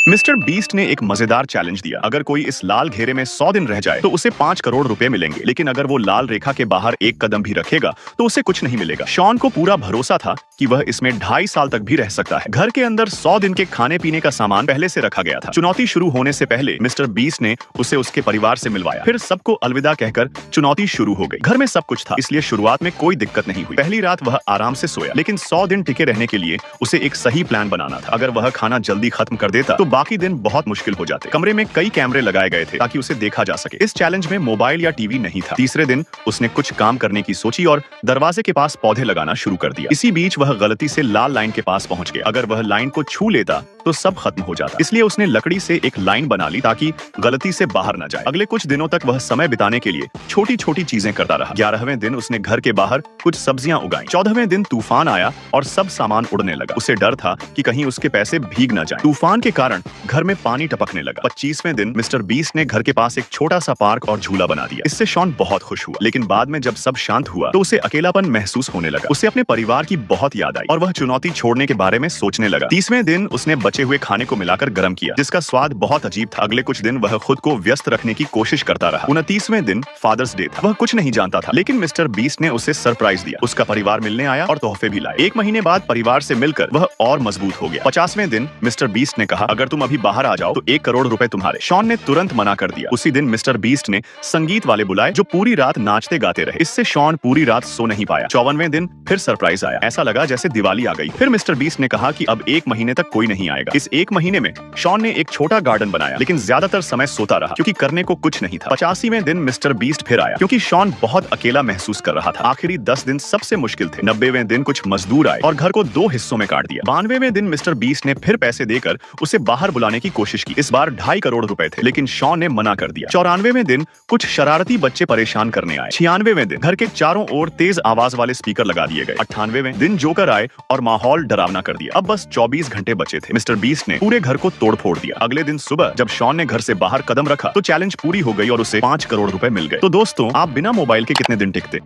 Mister beast ने एक मजेदार चैलेंज दिया। अगर कोई इस लाल घेरे में 100 दिन रह जाए तो उसे 5 करोड़ रुपए मिलेंगे, लेकिन अगर वो लाल रेखा के बाहर एक कदम भी रखेगा तो उसे कुछ नहीं मिलेगा। शॉन को पूरा भरोसा था कि वह इसमें 2.5 साल तक भी रह सकता है। घर के अंदर 100 दिन के खाने पीने का सामान पहले से रखा गया था। चुनौती शुरू होने से पहले मिस्टर बीस्ट ने उसे उसके परिवार से मिलवाया, फिर सबको अलविदा कहकर चुनौती शुरू हो गई। घर में सब कुछ था, इसलिए शुरुआत में कोई दिक्कत नहीं हुई। पहली रात वह आराम से सोया, लेकिन 100 दिन टिके रहने के लिए उसे एक सही प्लान बनाना था। अगर वह खाना जल्दी खत्म कर देता तो बाकी दिन बहुत मुश्किल हो जाते। कमरे में कई कैमरे लगाए गए थे ताकि उसे देखा जा सके। इस चैलेंज में मोबाइल या टीवी नहीं था। तीसरे दिन उसने कुछ काम करने की सोची और दरवाजे के पास पौधे लगाना शुरू कर दिया। इसी बीच वह गलती से लाल लाइन के पास पहुंच गया। अगर वह लाइन को छू लेता तो सब खत्म हो जाता, इसलिए उसने लकड़ी से एक लाइन बना ली ताकि गलती से बाहर न जाए। अगले कुछ दिनों तक वह समय बिताने के लिए छोटी छोटी चीजें करता रहा। 11वें दिन उसने घर के बाहर कुछ सब्जियां उगाई। 14वें दिन तूफान आया और सब सामान उड़ने लगा। उसे डर था कि कहीं उसके पैसे भीग न जाएं। तूफान के कारण घर में पानी टपकने लगा। 25वें दिन मिस्टर बीस्ट ने घर के पास एक छोटा सा पार्क और झूला बना दिया। इससे शॉन बहुत खुश हुआ, लेकिन बाद में जब सब शांत हुआ तो उसे अकेलापन महसूस होने लगा। उसे अपने परिवार की बहुत याद आई और वह चुनौती छोड़ने के बारे में सोचने लगा। 30वें दिन उसने बचे हुए खाने को मिलाकर गर्म किया, जिसका स्वाद बहुत अजीब था। अगले कुछ दिन वह खुद को व्यस्त रखने की कोशिश करता रहा। 29वें दिन फादर्स डे था। वह कुछ नहीं जानता था, लेकिन मिस्टर बीस्ट ने उसे सरप्राइज दिया। उसका परिवार मिलने आया और तोहफे भी लाए। 1 महीने बाद परिवार से मिलकर वह और मजबूत हो गया। 50वें दिन मिस्टर बीस्ट ने कहा, अगर तुम अभी बाहर आ जाओ तो 1 करोड़ रुपए तुम्हारे। शॉन ने तुरंत मना कर दिया। उसी दिन मिस्टर बीस्ट ने संगीत वाले बुलाए जो पूरी रात नाचते गाते रहे। इससे शॉन पूरी रात सो नहीं पाया। 54वें दिन फिर सरप्राइज आया। ऐसा लगा जैसे दिवाली आ गई। फिर मिस्टर बीस्ट ने कहा कि अब 1 महीने तक कोई नहीं आएगा। इस 1 महीने में शॉन ने एक छोटा गार्डन बनाया, लेकिन ज्यादातर समय सोता रहा क्योंकि करने को कुछ नहीं था। 85वें दिन मिस्टर बीस्ट फिर आया क्योंकि शॉन बहुत अकेला महसूस कर रहा था। आखिरी 10 दिन सबसे मुश्किल थे। 90वें दिन कुछ मजदूर आए और घर को 2 हिस्सों में काट दिया। 92वें दिन मिस्टर बीस्ट ने फिर पैसे देकर उसे बाहर बुलाने की कोशिश की। इस बार 2.5 करोड़ रुपए थे, लेकिन शॉन ने मना कर दिया। 94वें दिन कुछ शरारती बच्चे परेशान करने आए। 96वें दिन घर के चारों ओर तेज आवाज वाले स्पीकर लगा दिए गए। 98वें दिन जोकर आए और माहौल डरावना कर दिया। अब बस 24 घंटे बचे थे। मिस्टर बीस्ट ने पूरे घर को तोड़ फोड़ दिया। अगले दिन सुबह जब शॉन ने घर से बाहर कदम रखा तो चैलेंज पूरी हो गई और उसे 5 करोड़ रुपए मिल गए। तो दोस्तों, आप बिना मोबाइल के कितने दिन टिकते?